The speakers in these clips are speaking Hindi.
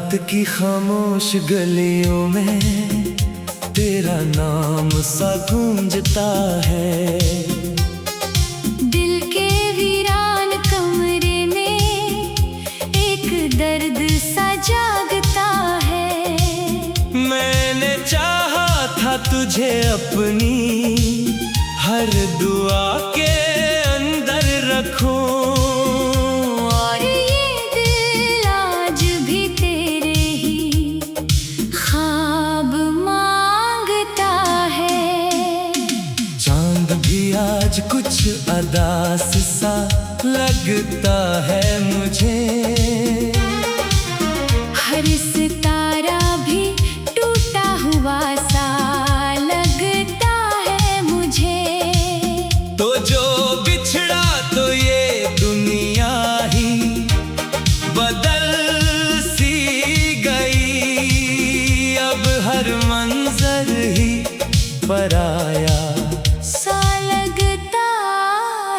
रात की खामोश गलियों में तेरा नाम सा गूंजता है। दिल के वीरान कमरे में एक दर्द सा जागता है। मैंने चाहा था तुझे अपनी हर दुआ के अंदर रखूं, और ये दिल आज भी तेरे ही ख्वाब मांगता है। चांद भी आज कुछ अदास सा लगता है मुझे। हर सितारा भी टूटा हुआ सा लगता है मुझे। तो जो बिछड़ा तो ये दुनिया ही बदल सी गई। अब हर मंजर ही पराया सा लगता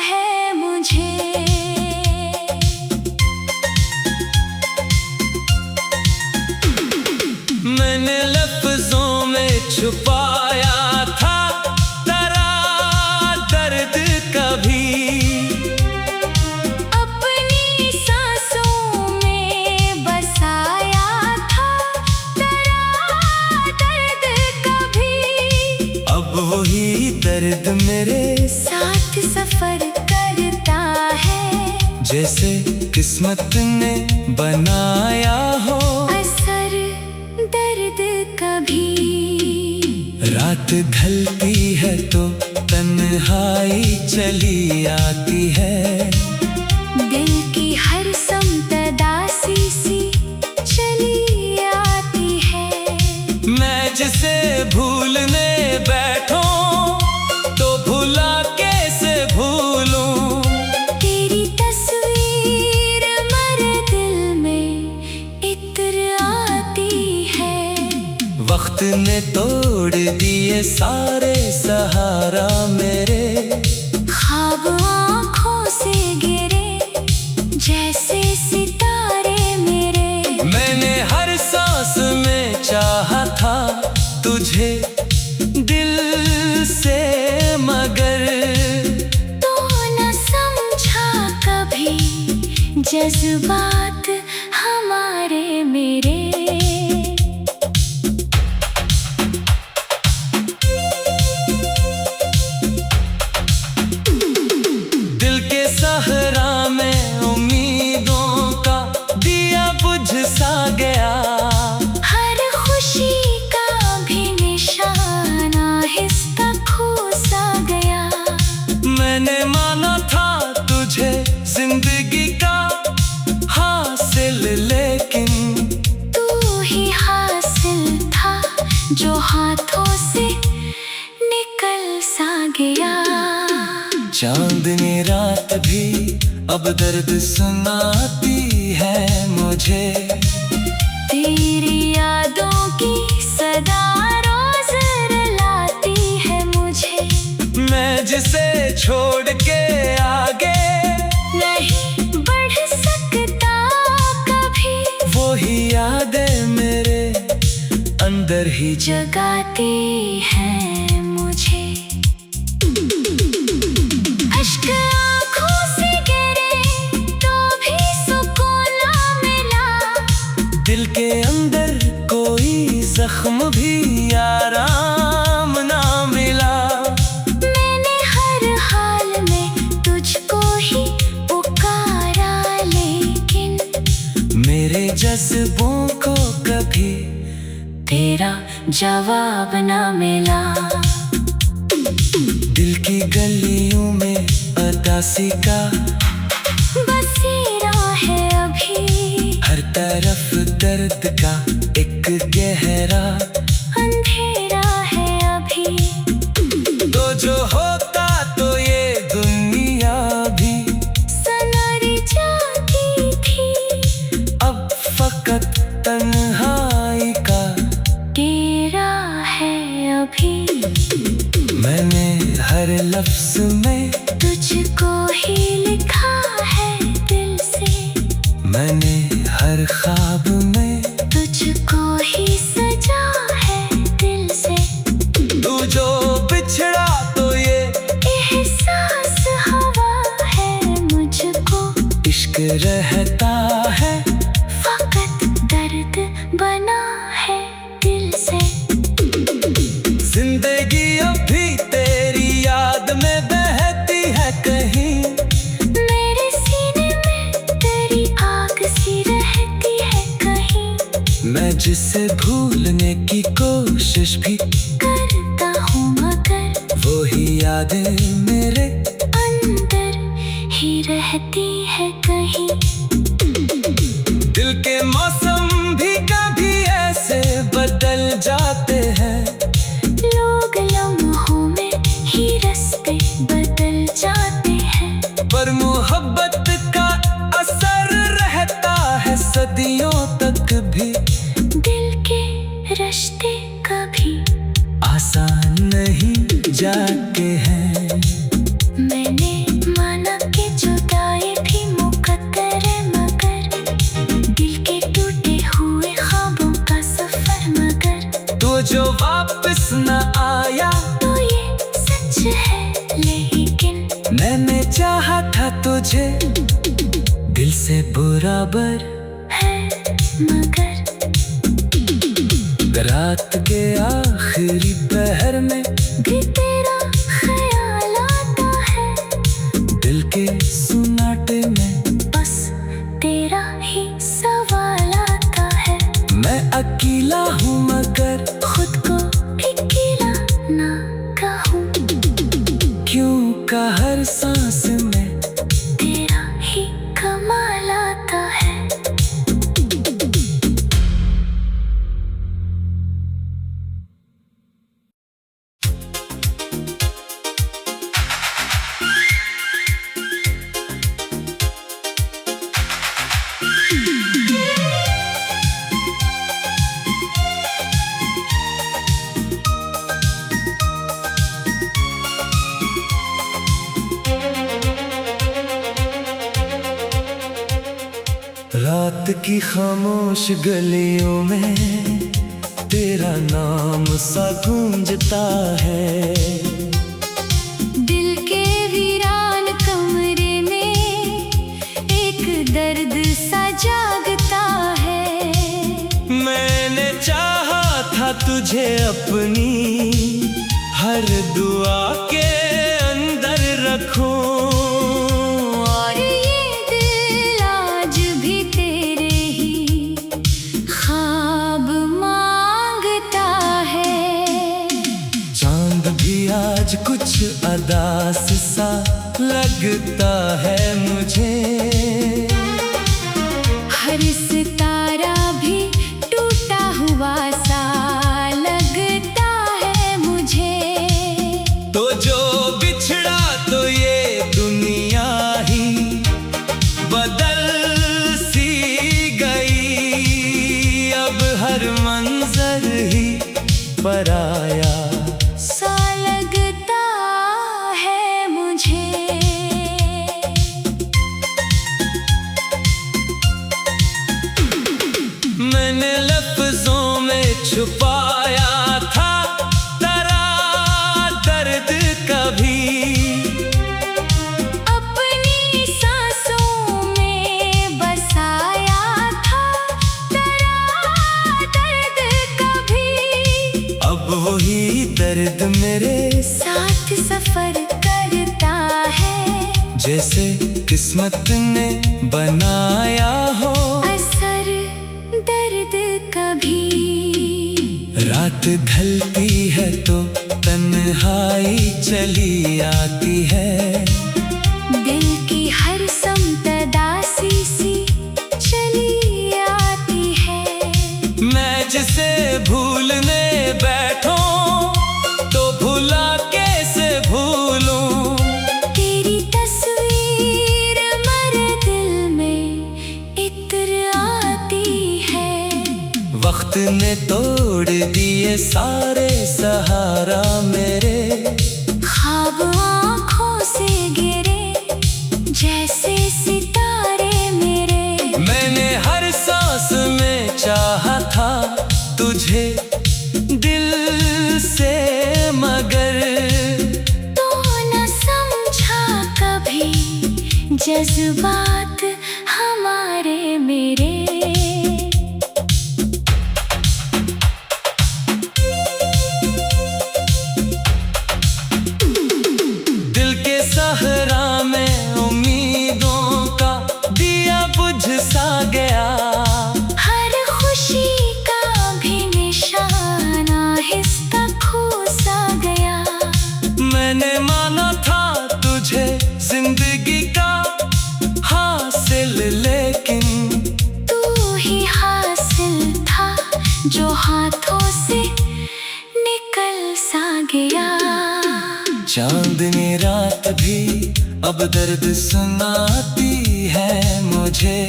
है मुझे। मैंने लफ्जों में छुपाया था तेरा दर्द कभी। अपनी सांसों में बसाया था तेरा दर्द कभी। अब वही दर्द मेरे साथ सफर करता है, जैसे किस्मत ने बनाया हो। असर दर्द कभी। रात ढलती है तो तन्हाई चली आती है। दिल की हर समत दासी सी चली आती है। मैं जिसे भूलने बैठूं तो भुला कैसे भूलूं। तेरी तस्वीर मेरे दिल में इत्र आती है। वक्त ने तोड़ दिए सारे सहारा मेरे। ख्वाब आँखों से गिरे जैसे सितारे मेरे। मैंने हर सांस में चाहा था तुझे दिल से, मगर तो न समझा कभी जज्बात हमारे मेरे। दिल के सहरा में उम्मीदों का दिया बुझ सा गया। हर खुशी का भी निशाना हिस्सा खो सा गया। मैंने माना था तुझे जिंदगी का हासिल, लेकिन तू ही हासिल था जो हाथों से निकल सा गया। चांदनी रात भी अब दर्द सुनाती है मुझे। तेरी यादों की सदा रोज रुलाती है मुझे। मैं जिसे छोड़ के आगे नहीं बढ़ सकता कभी, वो ही यादें मेरे अंदर ही जगाती है मुझे। अश्क आँखों से गिरे तो भी सुकून ना मिला। दिल के अंदर कोई जख्म भी आराम ना मिला। मैंने हर हाल में तुझको ही पुकारा, लेकिन मेरे जज्बों को कभी तेरा जवाब ना मिला। दिल की गलियों में अदासी का बसेरा है अभी। हर तरफ दर्द का एक गहरा अंधेरा है अभी। तो जो होता तो ये दुनिया भी सनरी जाती थी। अब फकत तन्हाई का तेरा है अभी। मैंने हर लफ्ज में तुझको ही लिखा है दिल से। मैंने हर ख्वाब में तुझ रहता है। फकत दर्द बना है दिल से। जिंदगी अभी तेरी याद में बहती है कहीं। मेरे सीने में तेरी आग सी रहती है कहीं। मैं जिसे भूलने की कोशिश भी करता हूँ मगर वो ही यादें मेरे अंदर ही रहती है कहीं। दिल के मौसम भी कभी ऐसे बदल जाते हैं। लोग लम्हों में ही रास्ते बदल जाते हैं। पर मोहब्बत का असर रहता है सदियों तक भी। दिल के रिश्ते कभी आसान नहीं जाते हैं। मैंने माना कि जुदाई भी मुकद्दर है मगर दिल के टूटे हुए ख्वाबों का सफर मगर तो जो वापस न आया तो ये सच है लेकिन मैंने चाहा था तुझे दिल से बराबर है मगर रात के आखिरी पहर में भी तेरा ख्याल आता है। दिल के सुनाटे में बस तेरा ही सवाल आता है। मैं अकेला हूँ मगर खुद को भी अकेला ना कहूँ क्यों का हर सांस में तेरा ही कमाल आता है। रात की खामोश गलियों में तेरा नाम सा गूंजता है। दिल के वीरान कमरे में एक दर्द सा जागता है। मैंने चाहा था तुझे अपनी हर दुआ के अंदर रखूं। और ये दिल आज भी तेरे ही ख्वाब मांगता है। चांद भी आज कुछ अदास सा लगता है मुझे। हर सितारा भी टूटा हुआ सा लगता है मुझे। तो जो बिछड़ा तो ये दुनिया ही बदल सी गई। अब हर मंजर ही पराया सा लगता है मुझे। मैंने लफ्जों में छुपाया था तेरा दर्द कभी। अपनी सांसों में बसाया था तेरा दर्द कभी। अब वही दर्द मेरे साथ सफर करता है। जैसे किस्मत ने बनाया हो। असर दर्द कभी। रात ढलती है तो तन्हाई चली आती है। दिल की हर समतदासी सी चली आती है। मैं जिसे भूलने बैठूं तो भुला कैसे भूलूं। तेरी तस्वीर मेरे दिल में इत्र आती है। वक्त ने तोड़ दिए सारे सहारा मेरे। ख्वाब आँखों से गिरे जैसे सितारे मेरे। मैंने हर सांस में चाहा था तुझे दिल से मगर तो न समझा कभी जज्बात हम माना था तुझे जिंदगी का हासिल, लेकिन तू ही हासिल था जो हाथों से निकल सा गया। चांदनी रात भी अब दर्द सुनाती है मुझे,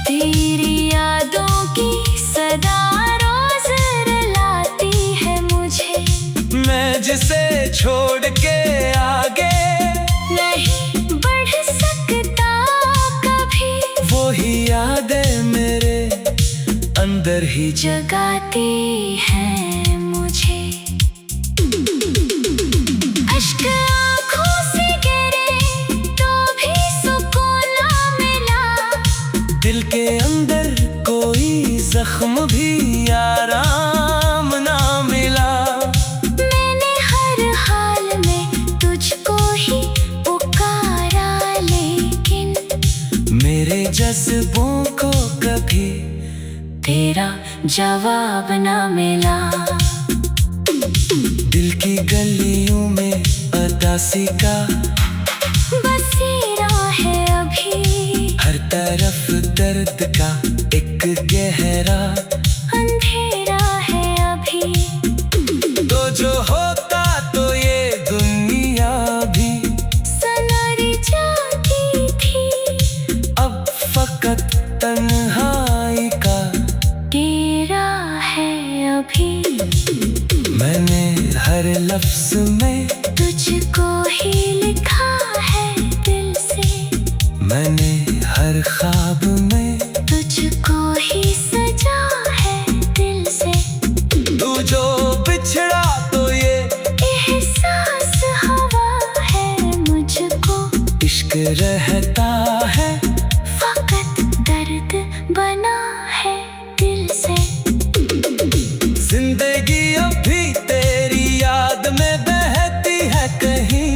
तेरी यादों की सदा रोज रुलाती है मुझे। मैं जिसे छोड़ के आगे नहीं बढ़ सकता कभी, वो ही यादें मेरे अंदर ही जगाती है मुझे। अश्क आँखों से गिरे तो भी सुकून ना मिला, दिल के अंदर कोई जख्म भी आराम ना मिला। मैंने हर हाल में तुझको ही पुकारा, लेकिन मेरे जज्बों को कभी तेरा जवाब ना मिला। दिल की गलियों में उदासी का बसेरा है अभी, हर तरफ दर्द का एक गहरा अंधेरा है अभी। तो जो होता तो ये दुनिया भी संवर जाती थी, अब फकत तन्हाई का तेरा है अभी। मैंने हर लफ्ज में तुझको ही लिखा है दिल से, मैंने हर ख्वाब में तुझको ही सजा है दिल से। तू जो बिछड़ा तो ये एहसास हवा है मुझको, इश्क रहता है फकत दर्द बना है दिल से। जिंदगी अभी तेरी याद में बहती है कहीं,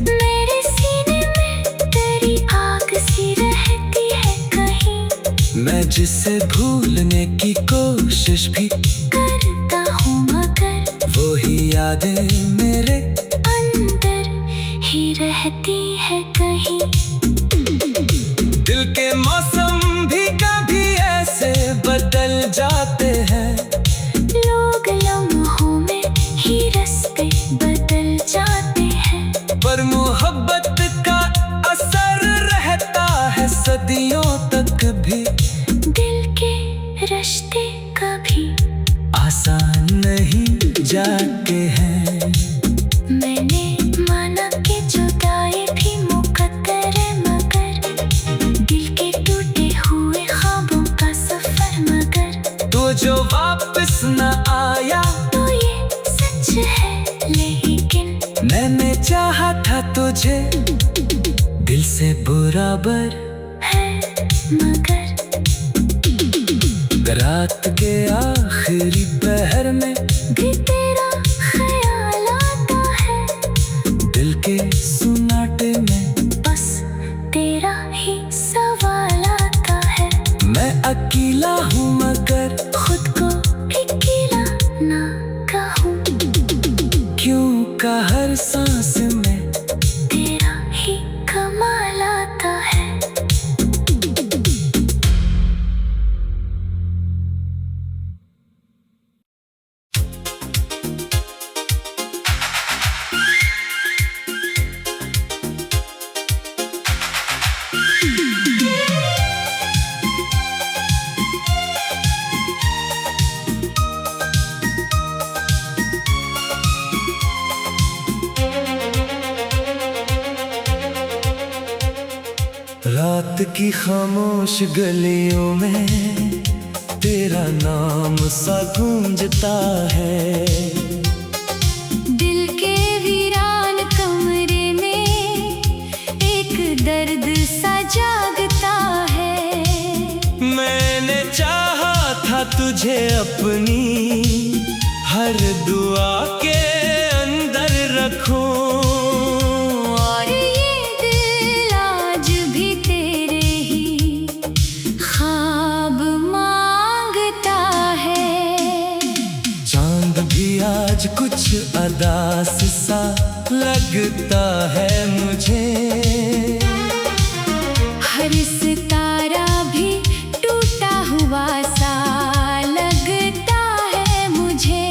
मेरे सीने में तेरी आग सी रहती है कहीं। मैं जिसे भूलने की कोशिश भी करता हूँ मगर वो ही यादें मेरे अंदर ही रहती है कहीं। दिल के मौसम भी कभी ऐसे बदल जाते हैं, लोग लम्हों में ही रास्ते बदल जाते हैं, पर मोहब्बत का असर रहता है सदियों तक भी। दिल के रिश्ते कभी आसान नहीं जाके हैं, मैंने माना कि जुदाई भी मुकद्दर है, मगर दिल के टूटे हुए ख्वाबों का सफर मगर। तू जो वापस न आया तो ये सच है, लेकिन मैंने चाहा था तुझे दिल से बराबर है मगर। रात के आखिरी पहर में भी तेरा ख्याल आता है, दिल के सुनाटे में बस तेरा ही सवाल आता है। मैं अकेला हूँ मगर खुद को अकेला ना कहूँ, क्यों का हर सांस में तेरा ही कमाल आता है। रात की खामोश गलियों में तेरा नाम सा गूंजता है, दिल के वीरान कमरे में एक दर्द सा जागता है। मैंने चाहा था तुझे अपनी हर दुआ के अंदर रखूं, और ये दिल आज भी तेरे ही ख्वाब मांगता है। चांद भी आज कुछ अदास सा लगता है मुझे। हर सितारा भी टूटा हुआ सा लगता है मुझे।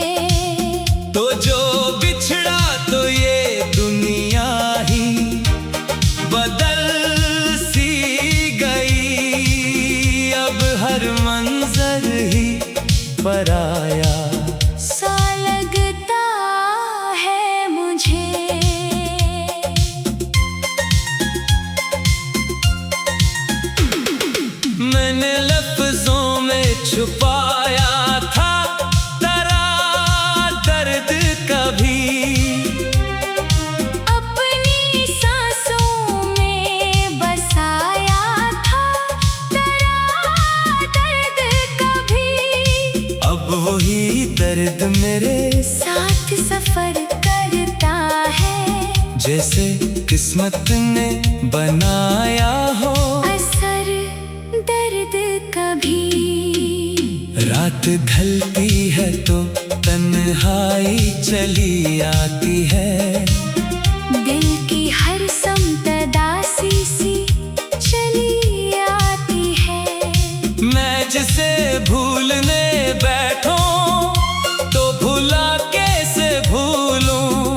तो जो बिछड़ा तो ये दुनिया ही बदल सी गई। अब हर मंजर ही पराया सा लगता है मुझे। मैंने लफ्जों में छुपाया था तेरा दर्द कभी। अपनी सांसों में बसाया था तेरा दर्द कभी। अब वही दर्द मेरे साथ सफर करता है, जैसे किस्मत ने बनाया हो। असर दर्द कभी। रात ढलती है तो तन्हाई चली आती है। दिल की हर समतदासी सी चली आती है। मैं जिसे भूलने बैठूं तो भुला कैसे भूलूं।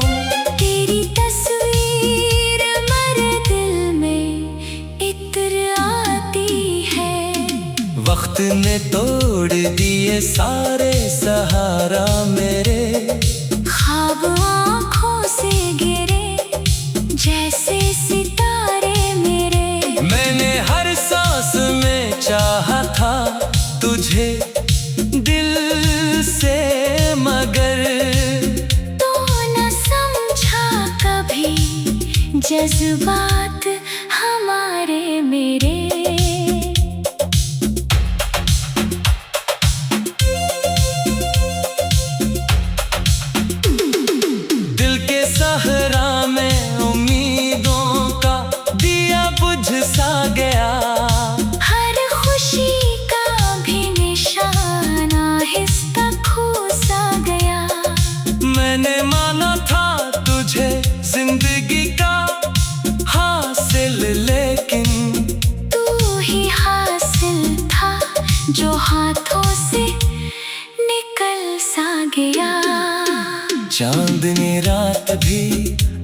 तेरी तस्वीर मेरे दिल में इत्र आती है। वक्त ने तोड़ दिए सारे सहारा मेरे। ख्वाब आँखों से गिरे जैसे सितारे मेरे। मैंने हर सांस में चाहा था तुझे दिल से, मगर तो न समझा कभी जज्बात हमारे मेरे। दिल के सहरा में उम्मीदों का दिया बुझ सा गया। हर खुशी का भी निशाना हिस्सा खो सा गया। मैंने माना था तुझे जिंदगी का हासिल, लेकिन तू ही हासिल था जो हाथों से निकल सा गया। चांदनी रात भी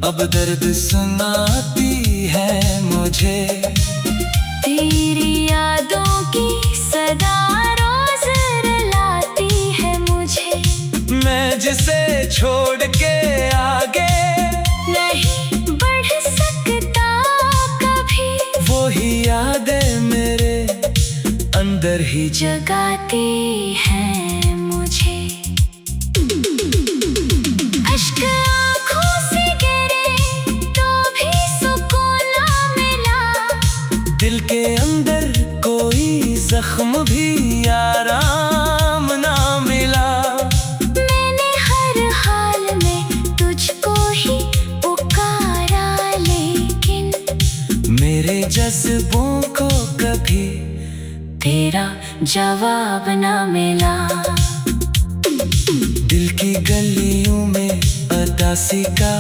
अब दर्द सुनाती है मुझे। तेरी यादों की सदा रोज रुलाती है मुझे। मैं जिसे छोड़ के आगे नहीं बढ़ सकता कभी। वो ही यादें मेरे अंदर ही जगाती है मुझे। अश्क आँखों से गिरे तो भी सुकून ना मिला। दिल के अंदर कोई जख्म भी आराम ना मिला। मैंने हर हाल में तुझको ही पुकारा, लेकिन मेरे जज्बों को कभी तेरा जवाब ना मिला। दिल की गलियों में अदासी का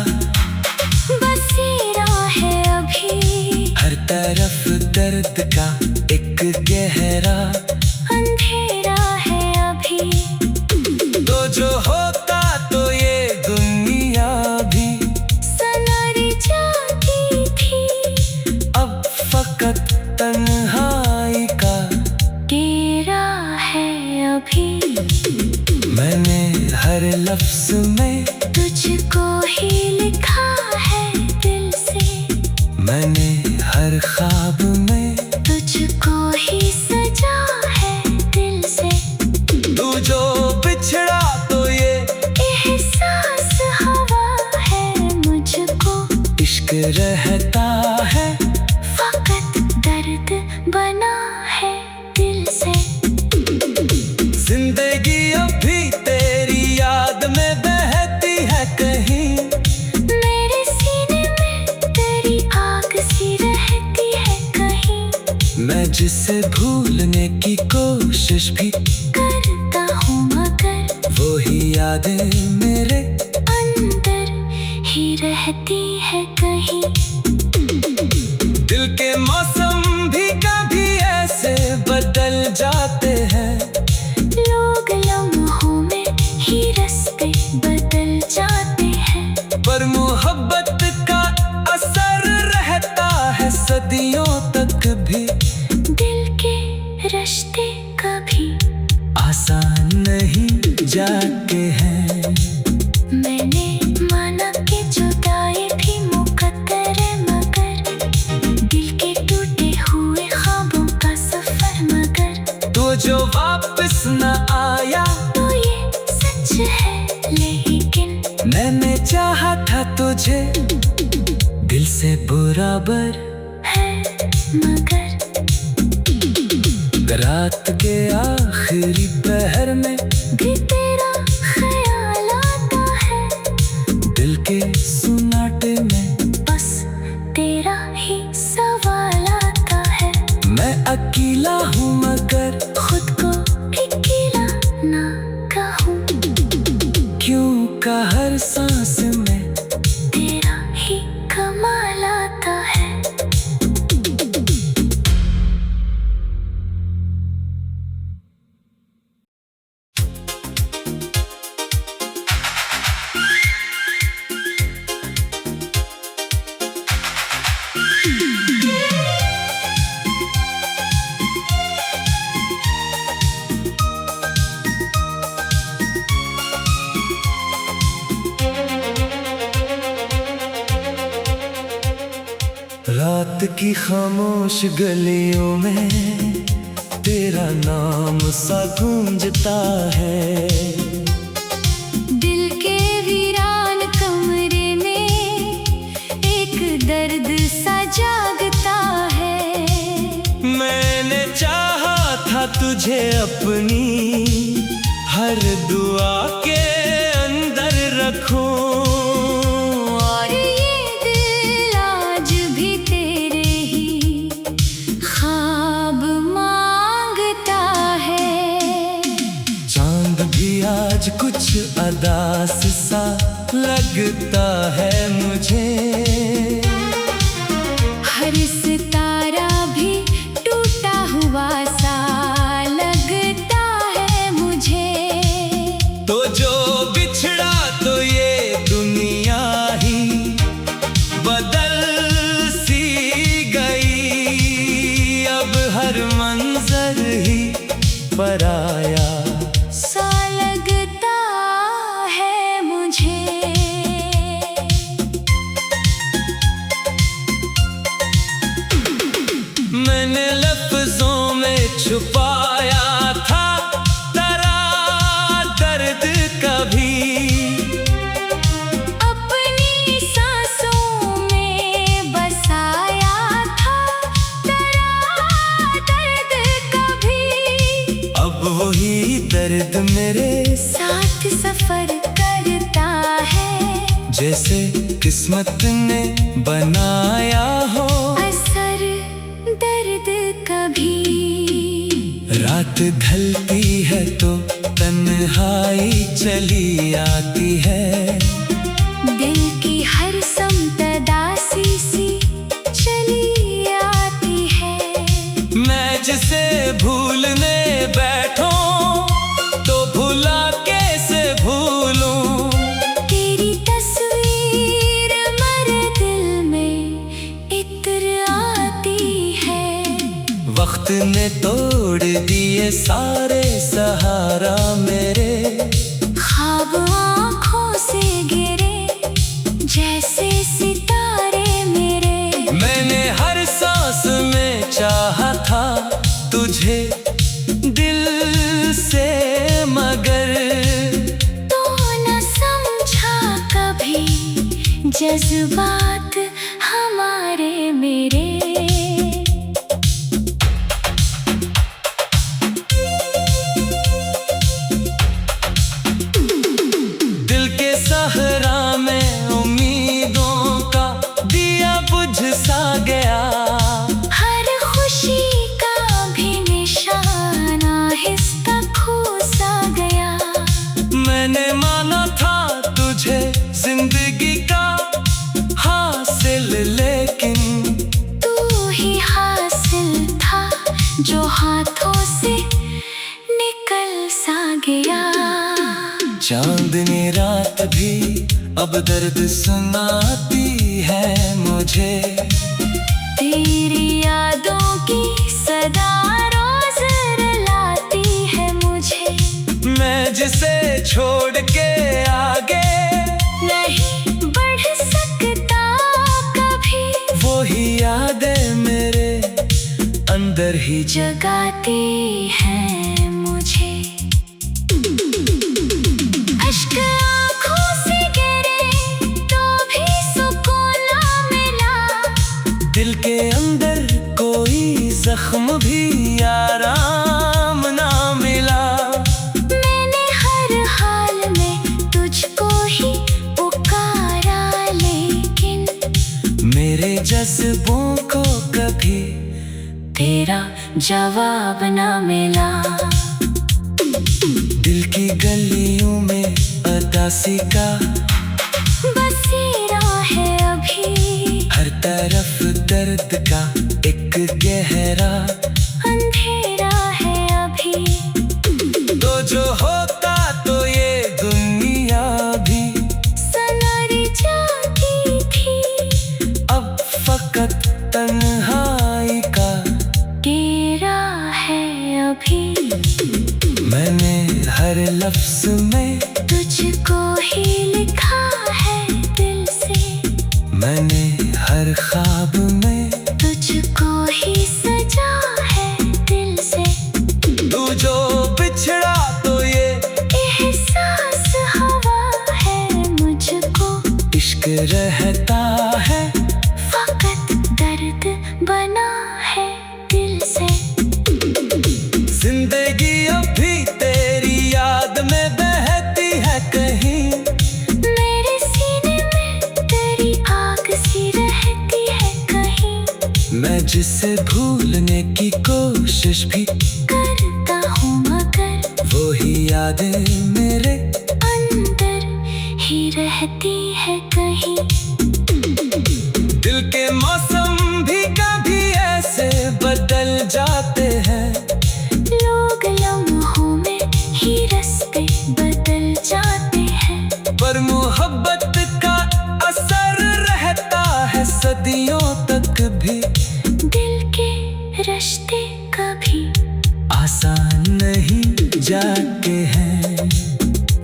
बसेरा है अभी। हर तरफ दर्द का एक गहरा अंधेरा है अभी। तो जो होता तो ये दुनिया भी सनरी जाती थी। अब फकत तन्हाई का तेरा है अभी। मैंने हर लफ्ज में तुझको ही लिखा है दिल से। मैंने हर ख्वाब में तुझको ही सजा है दिल से। तू जो बिछड़ा तो ये एहसास हवा है मुझको। इश्क रहता है फकत दर्द बना है दिल से। जिंदगी अभी तेरी याद में बहती है कहीं। मेरे सीने में तेरी आग सी रहती है कहीं। मैं जिसे भूलने की कोशिश भी करता हूँ मगर वो ही यादें मेरे अंदर ही रहती रहती है कहीं। दिल के मौसम भी कभी ऐसे बदल जाते हैं, लोग लम्हों में ही रास्ते बदल जाते हैं। पर मोहब्बत का असर रहता है सदियों तक भी। दिल के रिश्ते कभी आसान नहीं जाते हैं। मैंने माना कि जुदाई भी मुकद्दर है, मगर दिल के टूटे हुए ख्वाबों का सफर मगर। तो जो वापस न आया तो ये सच है, लेकिन मैंने चाहा था तुझे दिल से बराबर है मगर। रात के आखिरी पहर में भी तेरा ख्याल आता है, दिल के सुनाटे में बस तेरा ही सवाल आता है। मैं अकेला हूँ मगर खुद को अकेला ना कहूँ, क्यों का हर सांस में तेरा ही कमाल आता है। रात की खामोश गलियों में तेरा नाम सा गूंजता है। दिल के वीरान कमरे में एक दर्द सा जागता है। मैंने चाहा था तुझे अपनी हर दुआ के अंदर रखूं, और ये दिल आज भी तेरे ही ख्वाब मांगता है। चांद भी आज कुछ अदास सा लगता है मुझे। हर सितारा भी टूटा हुआ सा लगता है मुझे। तो जो बिछड़ा तो ये दुनिया ही बदल सी गई। अब हर मंजर ही पराया सा लगता है मुझे। मैंने लफ्जों में छुपाया था तेरा दर्द कभी। अपनी सांसों में बसाया था तेरा दर्द कभी। अब वही दर्द मेरे साथ सफर करता है, जैसे किस्मत ने बनाया हो। असर दर्द कभी। रात ढलती है तो तन्हाई चली आती है। दिल की हर समतदासी सी चली आती है। मैं जिसे भूलने बैठूं तो भुला कैसे भूलूं। तेरी तस्वीर मेरे दिल में इत्र आती है। वक्त ने तोड़ दिए सारे सहारा मेरे। ख्वाब आँखों से गिरे जैसे सितारे मेरे। मैंने हर सांस में चाहा था तुझे दिल से मगर। तो न समझा कभी जज्बात हमारे मेरे। दिल के सहरा में उम्मीदों का दिया बुझ सा गया। हर खुशी का भी निशाना हिस्सा खो सा गया। मैंने माना था तुझे जिंदगी का जो हाथों से निकल सा गया। चांदनी रात भी अब दर्द सुनाती है मुझे, तेरी यादों की सदा रोज रुलाती है मुझे। मैं जिसे छोड़ के आगे नहीं बढ़ सकता कभी, वो ही यादें मेरे अंदर ही जगाती है मुझे। अश्क आँखों से गिरे तो भी सुकून ना मिला, दिल के अंदर कोई जख्म भी आराम ना मिला। मैंने हर हाल में तुझको ही पुकारा, लेकिन मेरे जज्बों को कभी तेरा जवाब ना मिला। दिल की गलियों में उदासी का बसेरा है अभी, हर तरफ दर्द का एक गहरा अंधेरा है अभी। तो जो होता तो ये दुनिया भी संवर जाती थी, अब फकत तन्हाई का तेरा है अभी। मैंने हर लफ्ज में तुझको ही लिखा है दिल से, मैंने हर ख्वाब में तुझको ही सजा है दिल से। तू जो बिछड़ा तो ये एहसास हवा है मुझको, इश्क रहता है फकत दर्द बना है दिल से। जिंदगी अभी तेरी याद में बहती है कहीं, मेरे सीने में तेरी आग सी रहती है कहीं। मैं जिसे भूलने की कोशिश भी करता हूँ मगर वो ही यादें मेरे अंदर ही रहती है कहीं। दिल के मौसम भी कभी ऐसे बदल जाते हैं, लोग लम्हों में ही रास्ते बदल जाते हैं, पर मोहब्बत का असर रहता है सदियों तक भी। दिल के रिश्ते कभी आसान नहीं जाते हैं,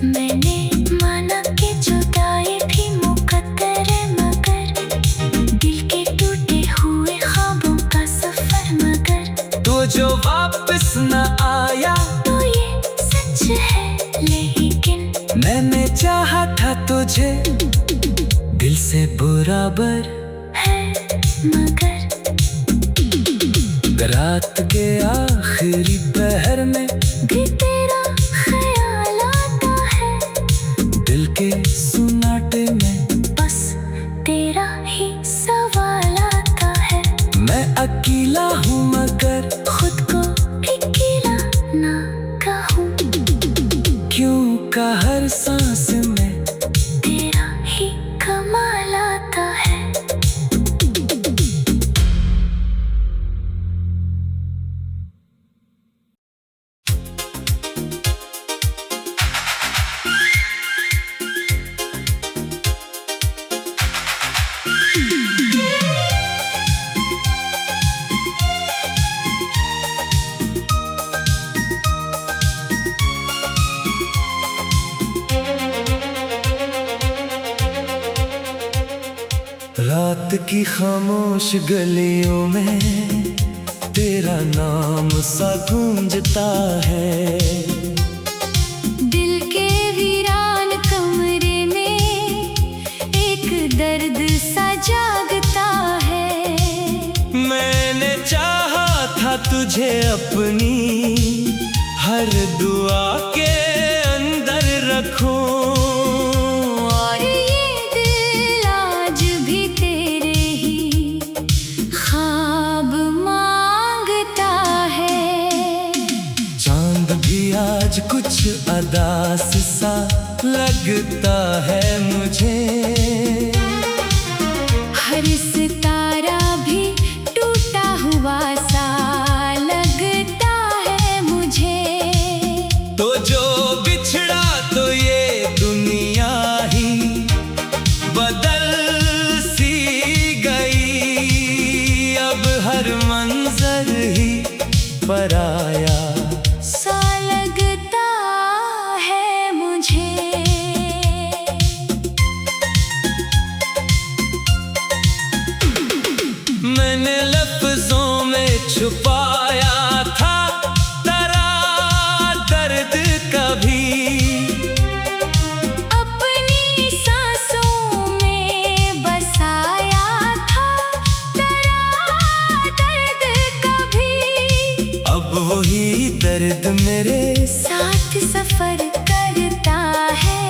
मैंने माना कि जुदाई भी मुकद्दर है, मगर दिल के टूटे हुए ख्वाबों का सफर मगर। तो जो वापस न आया तो ये सच है, लेकिन मैंने चाहा था तुझे दिल से बराबर है मगर। रात के आखिरी पहर में भी तेरा ख्याल आता है, दिल के सुनाटे में बस तेरा ही सवाल आता है। मैं अकेला हूँ मगर खुद को अकेला ना कहूँ, क्यों का हर सांस में तेरा ही कमाल आता है। रात की खामोश गलियों में तेरा नाम सा गूंजता है, दिल के वीरान कमरे में एक दर्द सा जागता है। मैंने चाहा था तुझे अपनी हर दुआ के अंदर रखूं, और ये दिल आज भी तेरे ही ख्वाब मांगता है। चांद भी आज कुछ अदास सा लगता है मुझे, हर सितारा भी टूटा हुआ सा लगता पराया सा लगता है मुझे। मैंने लफ्जों में छुपाया था तेरा दर्द कभी, अपनी सांसों में बसाया था तेरा दर्द कभी। अब वही दर्द मेरे साथ सफर करता है,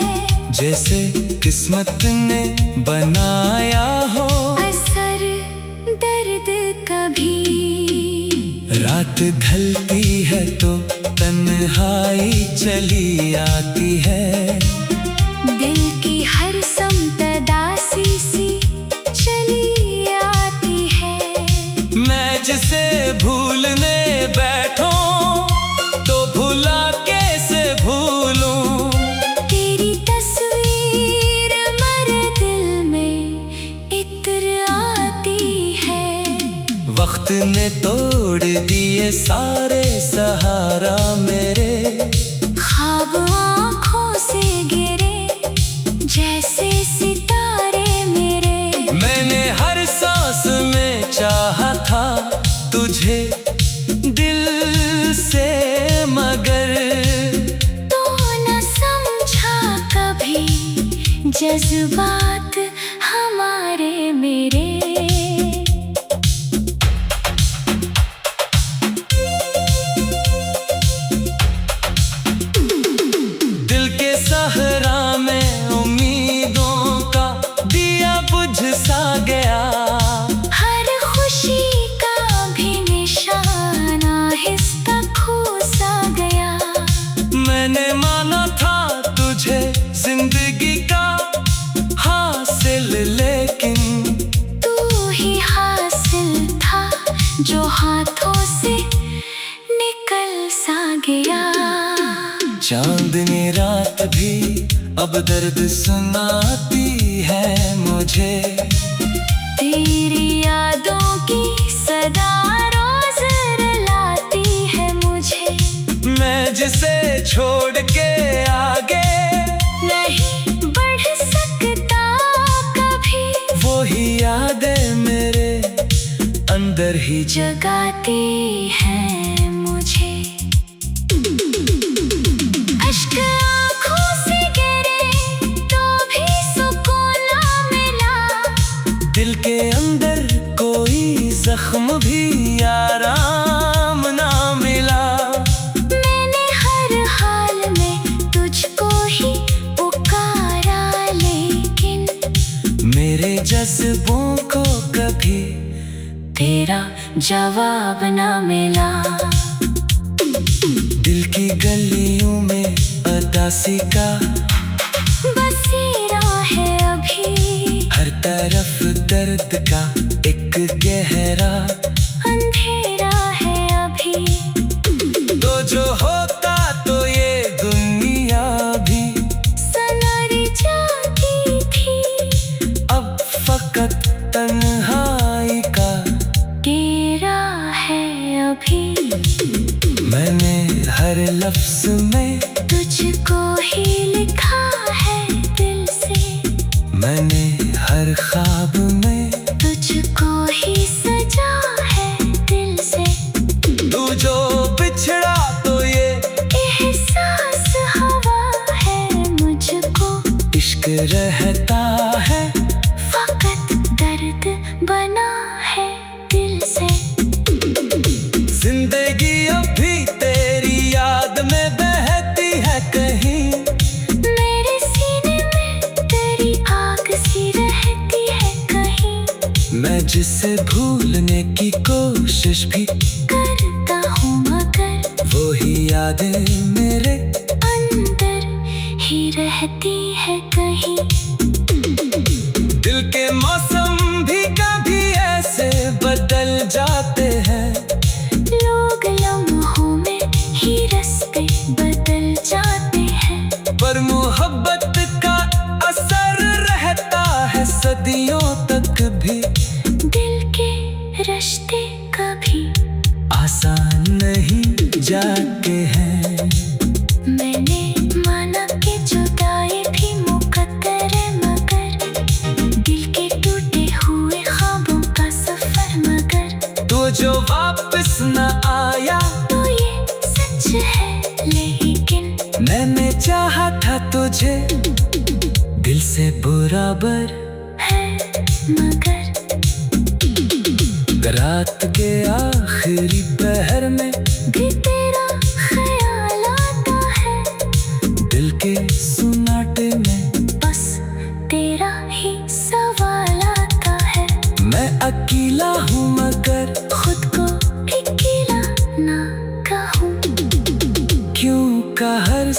जैसे किस्मत ने बनाया हो। असर दर्द कभी। रात ढलती है तो तन्हाई चली आती है, दिल की हर समतदा सी चली आती है। मैं जिसे भूलने बैठूं तो भुला कैसे भूलूं। तेरी तस्वीर मेरे दिल में इत्र आती है। वक्त ने तोड़ दिए सारे सहारा मेरे, ख्वाब आँखों से गिरे जैसे सितारे मेरे। मैंने हर सांस में चाहा था तुझे दिल से, मगर तो न समझा कभी जज्बात हमारे मेरे। दिल के सहरा में उम्मीदों का दिया बुझ सा गया, हर खुशी का भी निशाना हिस्सा खो सा गया। मैंने माना था तुझे जिंदगी का हासिल, लेकिन तू ही हासिल था जो हाथों से निकल सा गया। चांदनी रात भी अब दर्द सुनाती है मुझे, तेरी यादों की सदा रोज रुलाती है मुझे। मैं जिसे छोड़ के आगे नहीं बढ़ सकता कभी, वो ही यादें मेरे अंदर ही जगाती है मुझे। अश्क आँखों से गिरे तो भी सुकून ना मिला, दिल के अंदर कोई जख्म भी आराम ना मिला। मैंने हर हाल में तुझको ही पुकारा, लेकिन मेरे जज्बों को कभी तेरा जवाब ना मिला। दिल की गलियों में अदासी का बसेरा है अभी, हर तरफ दर्द का एक गहरा अंधेरा है अभी। तो जो होता तो ये दुनिया भी सनरी जाती थी, अब फकत तन्हाई का तेरा है अभी। मैंने हर लफ्ज में तुझको ही लिखा है दिल से, मैंने हर ख्वाब में तुझको ही सजा है दिल से। तू जो बिछड़ा तो ये एहसास हवा है मुझको, इश्क रहता है फकत दर्द बना है दिल से। जिंदगी अभी तेरी याद में बहती है कहीं, मेरे सीने में तेरी आग सी रहती है कहीं। मैं जिसे भूलने की कोशिश भी करता हूँ मगर वो ही यादें मेरे अंदर ही रहती है कहीं। दिल के मौसम भी कभी ऐसे बदल जाते हैं, लोग लम्हों में ही रास्ते बदल जाते हैं, पर मोहब्बत का असर रहता है सदियों तक भी। दिल के रिश्ते कभी आसान नहीं जाते हैं। मैंने माना कि जुदाई भी मुकद्दर है, मगर दिल के टूटे हुए ख्वाबों का सफर मगर। तो जो वापस न आया तो ये सच है, लेकिन मैंने चाहा था तुझे दिल से बराबर है मगर। रात के आखिरी पहर में भी तेरा ख्याल आता है, दिल के सुनाटे में बस तेरा ही सवाल आता है। मैं अकेला हूँ मगर खुद को अकेला ना कहूँ, क्यों का हर